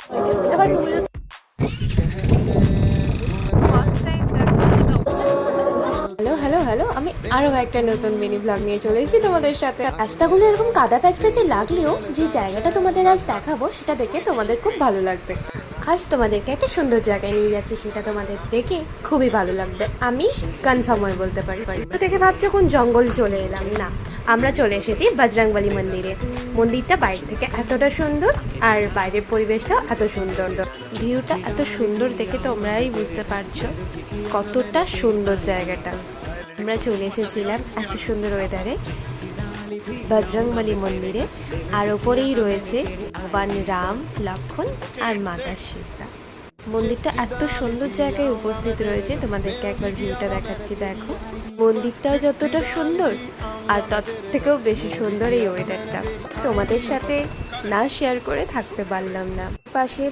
Hello hello hello, আমি আরো একটা নতুন মিনি ব্লগ নিয়ে চলে এসেছি তোমাদের সাথে। রাস্তাগুলো এরকম কাদা প্যাচ প্যাচে লাগলেও যে জায়গাটা তোমাদের আজ দেখাবো সেটা দেখে তোমাদের খুব ভালো লাগবে। আজ তোমাদেরকে একটা সুন্দর জায়গায় নিয়ে যাচ্ছি, সেটা তোমাদের দেখে খুবই ভালো লাগবে, আমি কনফার্ম হয়ে বলতে পারি। তো দেখে ভাবছো কোন জঙ্গল চলে এলাম, না, আমরা চলে এসেছি বজরংবলী মন্দিরে। মন্দিরটা বাইরে থেকে এতটা সুন্দর, আর বাইরের পরিবেশটাও এত সুন্দর, ভিউটা এত সুন্দর দেখে তোমরাই বুঝতে পারছো কতটা সুন্দর জায়গাটা। আমরা চলে এসেছিলাম এত সুন্দর ওয়েদারে বজরংবলী মন্দিরে, আর ওপরেই রয়েছে ভগবান রাম, লক্ষণ আর মাতা সীতা। মন্দিরটা এত সুন্দর জায়গায় উপস্থিত রয়েছে, তোমাদেরকে একবার ভিউটা দেখাচ্ছি। দেখো, মন্দিরটাও যতটা সুন্দর আর তত থেকেও বেশি সুন্দর এই ওয়েদারটা। তোমাদের সাথে না শেয়ার করে থাকতে পারলাম না। পাশে